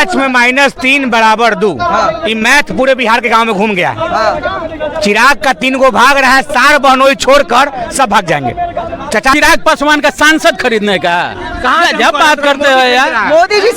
5 में -3 बराबर 2। ये मैथ पूरे बिहार के गांव में घूम गया है। चिराग का 3 गो भाग रहा है, 4 बहनोई छोड़कर सब भाग जाएंगे। चाचा चिराग पासवान का सांसद खरीदने का कहाँ जब बात करते हो यार? मोदी जी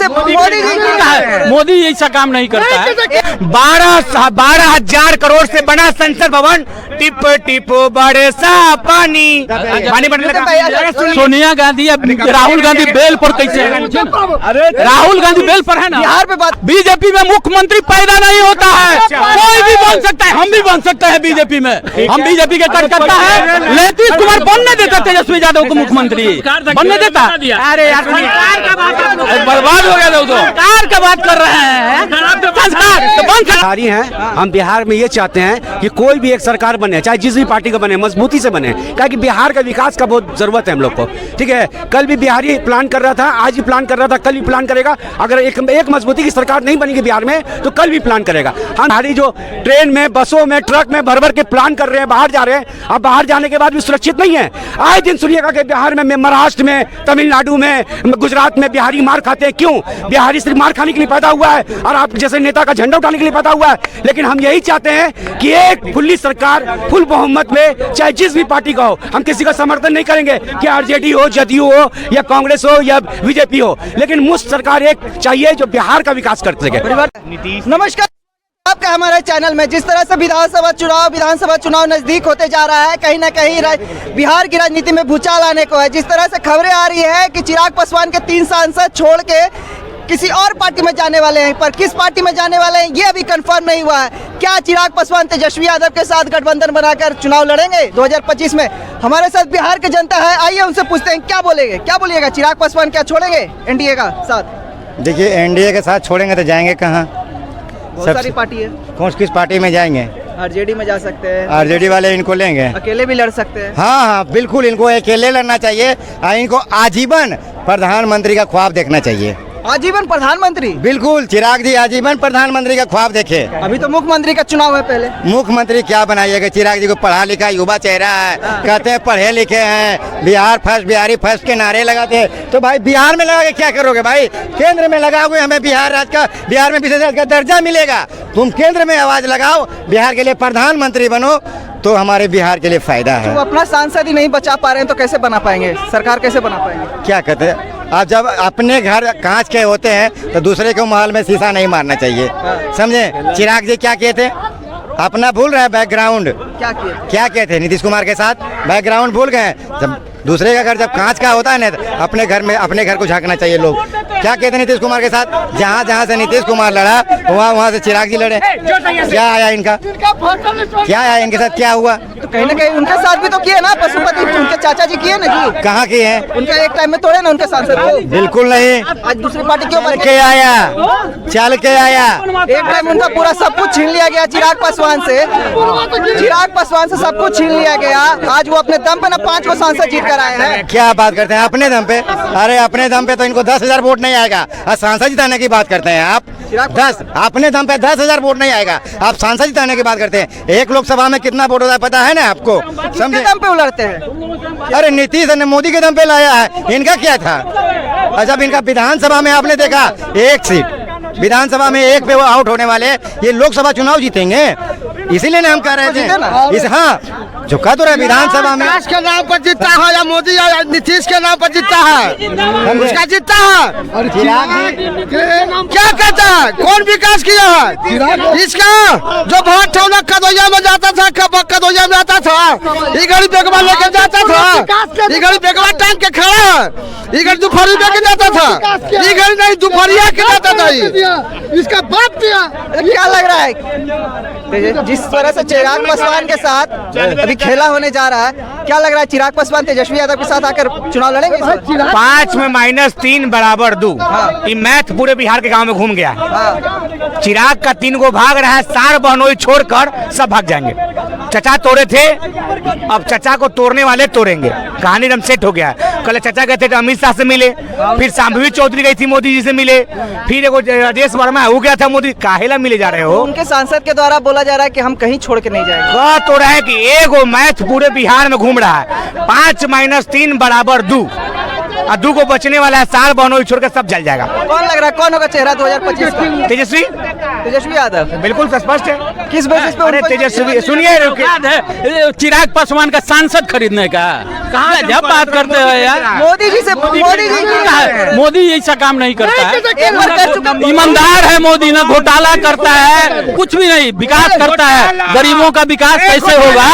मोदी ऐसा काम नहीं करता है। 12,000 करोड़ से बना संसद भवन, टिप टिप बरसा पानी बढ़ने लगा। सोनिया गांधी या राहुल गांधी बेल पर कैसे? अरे राहुल गांधी बेल पर है ना। बिहार पे बात, बीजेपी में मुख्यमंत्री पैदा नहीं होता है, कोई भी बन सकता है, हम भी बन सकते हैं बीजेपी में। हम बीजेपी के कार्यकर्ता है। नीतीश कुमार बनने देता तेजस्वी यादव को मुख्यमंत्री बनने देता? अरे यार सरकार का बात बर्बाद हो गया तो सरकार का बात कर रहे हैं। बिहारी हैं, हम बिहार में ये चाहते हैं कि कोई भी एक सरकार बने, चाहे जिस भी पार्टी का बने, मजबूती से बने, क्योंकि बिहार का विकास का बहुत जरूरत है हम लोग को। ठीक है, कल भी बिहारी प्लान कर रहा था, आज भी प्लान कर रहा था, कल भी प्लान करेगा। अगर एक मजबूती की सरकार नहीं बनेगी बिहार में तो कल भी प्लान करेगा। हम बिहारी जो ट्रेन में, बसों में, ट्रक में भर भर के प्लान कर रहे हैं, बाहर जा रहे हैं, अब बाहर जाने के बाद भी सुरक्षित नहीं है। आए दिन सुनिएगा कि बिहार में, महाराष्ट्र में, तमिलनाडु में, गुजरात में बिहारी मार खाते हैं। क्यों? बिहारी सिर्फ मार खाने के लिए पैदा हुआ है और आप जैसे नेता का झंडा उठाने के लिए पैदा हुआ है। लेकिन हम यही चाहते हैं कि एक खुली सरकार, फुल बहुमत में, चाहे जिस भी पार्टी का हो, हम किसी का समर्थन नहीं करेंगे कि आरजेडी हो, जदयू हो या कांग्रेस हो या बीजेपी हो, लेकिन मुफ्त सरकार एक चाहिए जो बिहार का विकास कर सके। नमस्कार, आपका हमारे चैनल में जिस तरह से विधानसभा चुनाव नजदीक होते जा रहा है, कहीं ना कहीं बिहार की राजनीति में भूचाल आने को है। जिस तरह से खबरें आ रही है कि चिराग पासवान के 3 सांसद छोड़ के किसी और पार्टी में जाने वाले हैं, पर किस पार्टी में जाने वाले हैं ये अभी कंफर्म नहीं हुआ है। क्या चिराग पासवान तेजस्वी यादव के साथ गठबंधन बनाकर चुनाव लड़ेंगे 2025 में? हमारे साथ बिहार की जनता है, आइए उनसे पूछते हैं क्या बोलिएगा। चिराग पासवान क्या छोड़ेंगे एनडीए का साथ? देखिए, एनडीए के साथ छोड़ेंगे तो जाएंगे कहाँ? बहुत सारी पार्टी है। किस पार्टी में जाएंगे? आरजेडी में जा सकते हैं। आरजेडी वाले इनको लेंगे, अकेले भी लड़ सकते हैं। हाँ, बिल्कुल इनको अकेले लड़ना चाहिए और इनको आजीवन प्रधानमंत्री का ख्वाब देखना चाहिए। आजीवन प्रधानमंत्री? बिल्कुल, चिराग जी आजीवन प्रधानमंत्री का ख्वाब देखे। अभी तो मुख्यमंत्री का चुनाव है, पहले मुख्यमंत्री क्या बनाइएगा? चिराग जी को पढ़ा लिखा युवा चेहरा है, कहते हैं पढ़े लिखे हैं, बिहार फर्स्ट, बिहारी फर्स्ट के नारे लगाते हैं। तो भाई बिहार में लगा के क्या करोगे भाई? केंद्र में लगाओगे, हमें बिहार में विशेष राज्य का दर्जा मिलेगा। तुम केंद्र में आवाज लगाओ, बिहार के लिए प्रधानमंत्री बनो, तो हमारे बिहार के लिए फायदा है। तो अपना सांसद ही नहीं बचा पा रहे हैं तो कैसे बना पाएंगे? सरकार कैसे बना पाएंगे? क्या कहते हैं, आप जब अपने घर कांच के होते हैं तो दूसरे के महल में शीशा नहीं मारना चाहिए, समझे? चिराग जी क्या किए थे? अपना भूल रहे हैं बैकग्राउंड। क्या किए थे नीतीश कुमार के साथ? बैकग्राउंड भूल गए। जब दूसरे का घर जब कांच का होता है ना, तो अपने घर को झांकना चाहिए लोग। क्या कहते नीतीश कुमार के साथ? जहाँ से नीतीश कुमार लड़ा वहाँ से चिराग जी लड़े। क्या आया इनका? क्या आया इनके साथ? क्या हुआ? तो कहीं ना कहीं उनके साथ भी तो किए ना, पशुपति उनके चाचा जी किए ना जी। कहाँ किए हैं? उनका एक टाइम में तोड़े ना उनके सांसद को। बिल्कुल नहीं। आज दूसरी पार्टी क्यों बन के आया? चल के आया। एक टाइम उनका पूरा सब कुछ छीन लिया गया चिराग पासवान से सब कुछ छीन लिया गया। आज वो अपने दम पे ना 5 को सांसद जीत कर आए हैं। क्या बात करते हैं? अपने दम पे? अरे अपने दम पे तो इनको 10,000 वोट नहीं आएगा और सांसद जिताने की बात करते हैं आप। 10 अपने दम पे 10,000 वोट नहीं आएगा, आप सांसद जिताने की बात करते हैं। एक लोकसभा में कितना वोट होता है पता है ना आपको? समझे? दम पे उलटते हैं। अरे नीतीश ने मोदी के दम पे लाया है, इनका क्या था? और जब इनका विधानसभा में आपने देखा 1 सीट, विधानसभा में 1 पे वो आउट होने वाले, ये लोकसभा चुनाव जीतेंगे। इसीलिए ना हम कह रहे थे हाँ, जो कह तो रहे विधानसभा में विकास के नाम पर जीतता है या मोदी या नीतीश के नाम पर जीतता है? उसका जीतता है। क्या कहता है? कौन विकास किया है इसका? जो बहुत ठौना कदोया में जाता था, कदोया में आता था, ये गाड़ी बेगवा लेके जाता था, ये गाड़ी बेगवा टांग के खड़ा है, ये गाड़ी दोपहरी लेके जाता था, ये गाड़ी नहीं दोपहरिया के जाता था। इसका बाप दिया। क्या लग रहा है जिस तरह से चिराग पासवान के साथ अभी खेला होने जा रहा है, क्या लग रहा है चिराग पासवान तेजस्वी यादव के साथ आकर चुनाव लड़ेंगे? 5 में -3 बराबर 2। ये मैथ पूरे बिहार के गांव में घूम गया है। चिराग का 3 गो भाग रहा है, 4 बहनोई छोड़कर सब भाग जाएंगे। चचा तोड़े थे, अब चचा को तोड़ने वाले तोड़ेंगे। कहानी एकदम सेट हो गया है। कल चचा गए थे तो अमित शाह से मिले, फिर शांभवी चौधरी गई थी मोदी जी से मिले, फिर एगो राजेश वर्मा हो गया था मोदी। काहेला मिले जा रहे हो? उनके सांसद के द्वारा बोला जा रहा है कि हम कहीं छोड़ के नहीं जाएंगे। कह तो रहे कि एगो मैथ पूरे बिहार में घूम रहा है, 5 - 3 = 2 और 2 को बचने वाला है, 4 बहनोई छोड़कर सब जल जाएगा। कौन लग रहा है, कौन होगा चेहरा 2025 का? तेजस्वी यादव। बिल्कुल स्पष्ट है। किस बेसिस पे? अरे तेजस्वी सुनिए, याद है चिराग पासवान का सांसद खरीदने का? कहाँ जब बात करते हो यार, मोदी जी से, मोदी जी मोदी ऐसा काम नहीं करता है। एक बार कर चुका। ईमानदार है मोदी, ना घोटाला करता है, कुछ भी नहीं, विकास करता है। गरीबों का विकास कैसे होगा,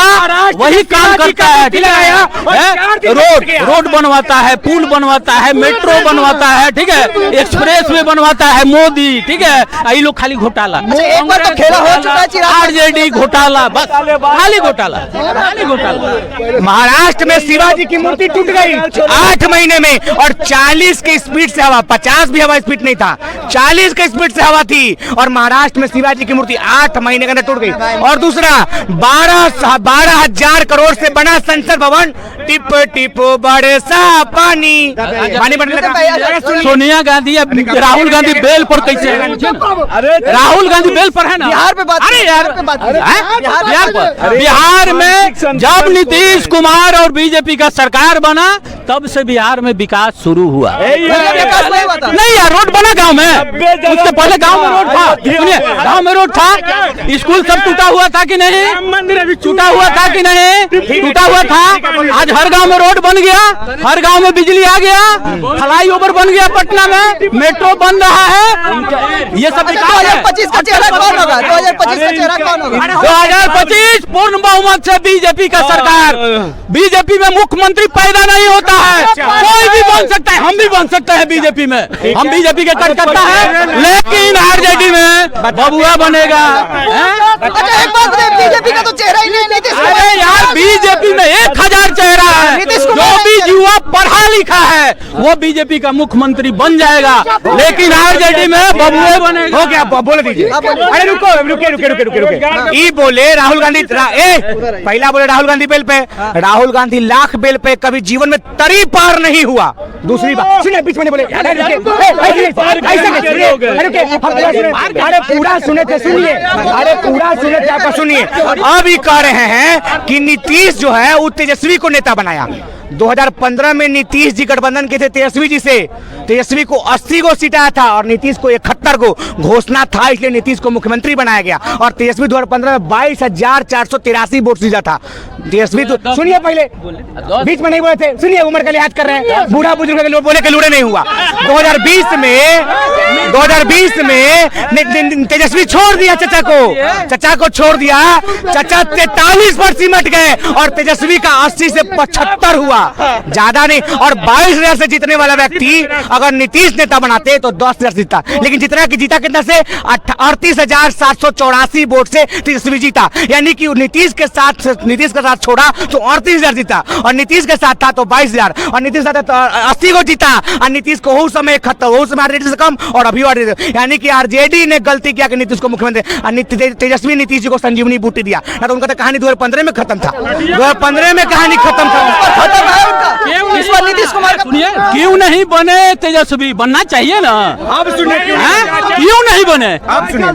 वही काम करता है। ठीक है, रोड बनवाता है, पुल बनवाता है, मेट्रो बनवाता है, ठीक है, एक्सप्रेस वे बनवाता है मोदी। ठीक है, ये लोग खाली घोटाला। एक बार तो खेला हो चुका है चिराग। आरजेडी घोटाला, बस खाली घोटाला, खाली घोटाला। महाराष्ट्र में शिवाजी की मूर्ति टूट गई 8 महीने में, और 40 के स्पीड से हवा, 50 भी हवा स्पीड नहीं था, 40 के स्पीड से हवा थी, और महाराष्ट्र में शिवाजी की मूर्ति 8 महीने के अंदर टूट गई। और दूसरा 12,000 करोड़ से बना संसद भवन, टिप टिप बरसा पानी बनने लगा। सोनिया गांधी, राहुल गांधी बेल पर कैसे? राहुल गांधी बेल पर है ना? बिहार पे बात, अरे यार, बिहार पर, बिहार में जब नीतीश कुमार और बीजेपी का सरकार बना, तब से बिहार में विकास शुरू हुआ। नहीं यार, रोड बना गांव में, उससे पहले गांव में रोड था। सुनिए, गांव में रोड था, स्कूल सब टूटा हुआ था कि नहीं? टूटा हुआ था कि नहीं? टूटा हुआ था। आज हर गांव में रोड बन गया, हर गांव में बिजली आ गया, फ्लाई ओवर बन गया, पटना में मेट्रो बन रहा है। ये सब 2025 का चेहरा कौन होगा? 2025 का चेहरा कौन होगा? 2025 पूर्ण बहुमत से बीजेपी का सरकार। बीजेपी में मुख्यमंत्री पैदा नहीं होता है, कोई भी बन सकता है, हम भी बन सकते हैं बीजेपी में। हम बीजेपी के कार्यकर्ता है, लेकिन आरजेडी में बबुआ बनेगा। अच्छा एक बात है, बीजेपी का तो चेहरा ही नहीं नीतीश कुमार। अरे यार, बीजेपी में 1000 चेहरा है, नीतीश कुमार जो भी युवा पढ़ा लिखा है वो बीजेपी का मुख्यमंत्री बन जाएगा, लेकिन आरजेडी में बबुए बनेगा। हो गया, बोले दीजिए। अरे रुके। ये बोले राहुल गांधी, पहला बोले राहुल गांधी बेल पे, राहुल गांधी लाख बेल पे कभी जीवन में तरी पार नहीं हुआ। दूसरी बात सुनिए, बीच में नहीं बोले, अरे पूरा सुने थे, सुनिए, अरे पूरा सुने थे, आपका सुनिए। अब ये कह रहे हैं कि नीतीश जो है वो तेजस्वी को नेता बनाया। 2015 में नीतीश जी गठबंधन के थे तेजस्वी जी से, तेजस्वी को 80 को सीट आया था और नीतीश को 71 को घोषणा था, इसलिए नीतीश को मुख्यमंत्री बनाया गया। और तेजस्वी 2015 में 22,483 वोट जीता था तेजस्वी। तो सुनिए, पहले बीच में नहीं बोले थे, सुनिए, उम्र का लिहाज कर रहे हैं, बूढ़ा बुजुर्ग के लोग बोले के लूड़े नहीं हुआ। 2020 में तेजस्वी छोड़ दिया चचा को छोड़ दिया, चचा 43 पर सिमट गए और तेजस्वी का 80 से 75 हुआ, ज्यादा नहीं। और 22,000 से जीतने वाला व्यक्ति अगर नीतीश नेता बनाते तो 10,000 जीता, लेकिन जितना कि जीता कितना से 38,784 वोट से तेजस्वी जीता। यानी कि नीतीश के साथ छोड़ा तो 38,000 जीता, और नीतीश के साथ था तो 22,000, और नीतीश के साथ तो 80 को जीता, और नीतीश को उस समय आरजेडी से कम और अभी यानी कि आरजेडी ने गलती किया कि नीतीश को मुख्यमंत्री, तेजस्वी नीतीश जी को संजीवनी बूटी दिया। ना तो उनका तो कहानी 2015 में खत्म था, 2015 में कहानी खत्म था। इस बार नीतीश कुमार का क्यों नहीं बने तेजस्वी? बनना चाहिए ना। अब सुनिए, क्यों नहीं बने?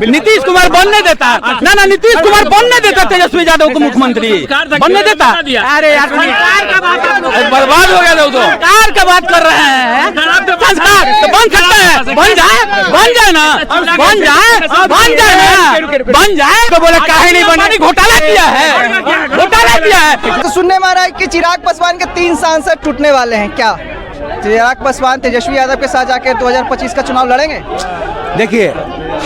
नीतीश कुमार बनने देता ना, नीतीश कुमार बनने देता तेजस्वी यादव को मुख्यमंत्री बनने देता। अरे यार, बर्बाद हो गया। सरकार का बात कर रहे हैं, संस्कार तो बन सकता है, बन जाए ना, बन जाए। तो बोले काहे नहीं बना? घोटाला किया है। तो सुनने में आ रहा है कि चिराग पासवान के 3 सांसद टूटने वाले हैं। क्या चिराग पासवान तेजस्वी यादव के साथ जाके 2025 का चुनाव लड़ेंगे? देखिए,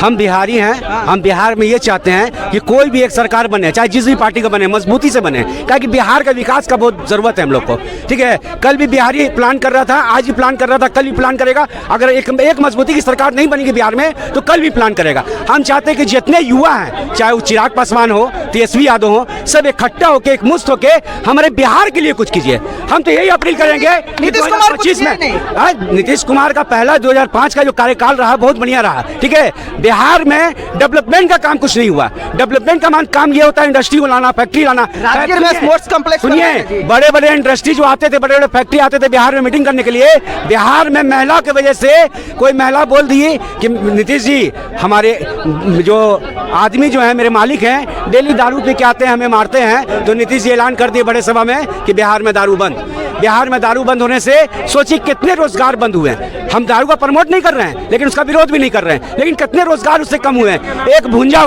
हम बिहारी हैं, हम बिहार में ये चाहते हैं कि कोई भी एक सरकार बने, चाहे जिस भी पार्टी का बने, मजबूती से बने, क्योंकि बिहार का विकास का बहुत ज़रूरत है हम लोग को। ठीक है, कल भी बिहारी प्लान कर रहा था, आज भी प्लान कर रहा था, कल भी प्लान करेगा। अगर एक मजबूती की सरकार नहीं बनेगी बिहार में तो कल भी प्लान करेगा। हम चाहते हैं कि जितने युवा हैं, चाहे वो चिराग पासवान हो, तेजस्वी यादव हो, सब इकट्ठा होकर, एक मुश्त होकर हमारे बिहार के लिए कुछ कीजिए। हम तो यही अपील करेंगे। नीतीश कुमार 2025 में नीतीश कुमार का पहला 2005 का जो कार्यकाल रहा बहुत बढ़िया रहा। ठीक है, बिहार में डेवलपमेंट का काम कुछ नहीं हुआ। डेवलपमेंट का काम ये होता है इंडस्ट्री को लाना, फैक्ट्री लाना। राजगीर में स्पोर्ट्स कॉम्प्लेक्स सुनिए, बड़े बड़े इंडस्ट्री जो आते थे, बड़े बड़े फैक्ट्री आते थे बिहार में मीटिंग करने के लिए, बिहार में महिला की वजह से कोई महिला बोल दी कि नीतीश जी हमारे जो आदमी जो है मेरे मालिक हैं डेली दारू पी के आते हैं, हमें मारते हैं। तो नीतीश जी ऐलान कर दिए बड़े सभा में कि बिहार में दारू बंद। बिहार में दारू बंद होने से सोचिए कितने रोजगार बंद हुए हैं। हम दारू का प्रमोट नहीं कर रहे हैं, लेकिन उसका विरोध भी नहीं कर रहे हैं, लेकिन कितने रोजगार उससे कम हुए हैं। एक भुंजा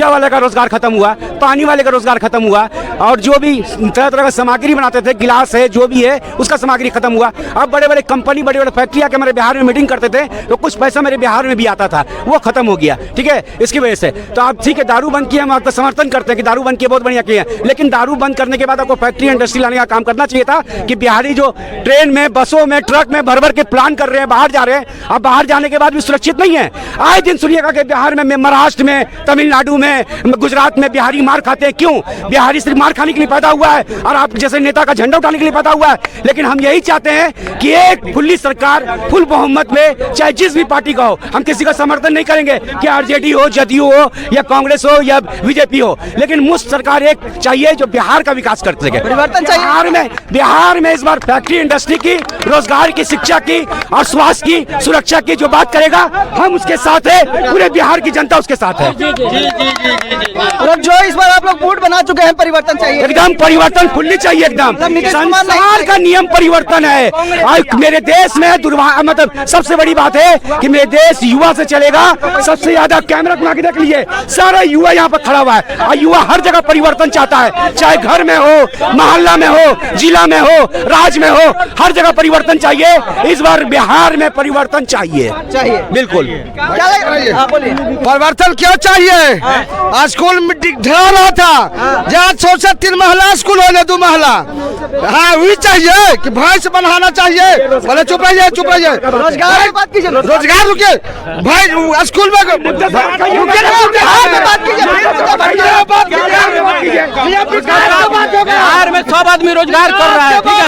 वाला का रोजगार खत्म हुआ, पानी वाले का रोजगार खत्म हुआ, और जो भी तरह तरह का सामग्री बनाते थे, गिलास है जो भी है उसका सामग्री खत्म हुआ। अब बड़े बड़े कंपनी, बड़े बड़े फैक्ट्री आके हमारे बिहार में मीटिंग करते थे तो कुछ पैसा मेरे बिहार में भी आता था, वो खत्म हो गया। ठीक है, इसकी वजह से तो आप ठीक है दारू बंद किया, हम आपका समर्थन करते हैं कि दारू बंद किया, बहुत बढ़िया किया, लेकिन दारू बंद करने के बाद आपको फैक्ट्री इंडस्ट्री लाने का काम करना चाहिए था कि बिहारी जो ट्रेन में, बसों में, ट्रक में भर भर के प्लान कर रहे हैं, बाहर जा रहे हैं, अब बाहर जाने के बाद भी सुरक्षित नहीं है। आए दिन सुनिएगा कि बिहार में, महाराष्ट्र में, तमिलनाडु में, गुजरात में बिहारी मार खाते हैं। क्यों? बिहारी सिर्फ मार खाने के लिए पैदा हुआ है और आप जैसे नेता का झंडा उठाने के लिए पैदा हुआ है। लेकिन हम यही चाहते हैं कि एक खुली सरकार, फुल बहुमत में, चाहे जिस भी पार्टी का हो, हम किसी का समर्थन नहीं करेंगे कि आरजेडी हो, जदयू हो या कांग्रेस हो या बीजेपी हो, लेकिन मुफ्त सरकार एक चाहिए जो बिहार का विकास कर सके। परिवर्तन चाहिए। बिहार में इस बार फैक्ट्री इंडस्ट्री की, रोजगार की, शिक्षा की और स्वास्थ्य की, सुरक्षा की जो बात करेगा हम उसके साथ है, पूरे बिहार की जनता उसके साथ है। और जो इस बार आप लोग मूड बना चुके हैं, परिवर्तन चाहिए, एकदम परिवर्तन फुल्ली चाहिए, एकदम संसार का नियम परिवर्तन है। और मेरे देश में मतलब सबसे बड़ी बात है कि मेरे देश युवा से चलेगा। सबसे ज्यादा कैमरा घुमा के देख लीजिए, सारा युवा यहाँ पर खड़ा हुआ है और युवा हर जगह परिवर्तन चाहता है, चाहे घर में हो, मोहल्ला में हो, जिला में हो, राज्य में हो, हर जगह परिवर्तन चाहिए। इस बार बिहार में परिवर्तन चाहिए, बिल्कुल। क्या लग आप बोलिए। परिवर्तन क्यों चाहिए? आज स्कूल में ढेर रहा था, जहाँ 3 महला स्कूल होने 2 महला। हाँ वही चाहिए कि भैंस बनाना चाहिए। बोले चुप रहिए, चुप रहिए। रोजगार की बात कीजिए, रोजगार रुके भाई, स्कूल में बिहार में सब आदमी रोजगार कर रहा है, ठीक है।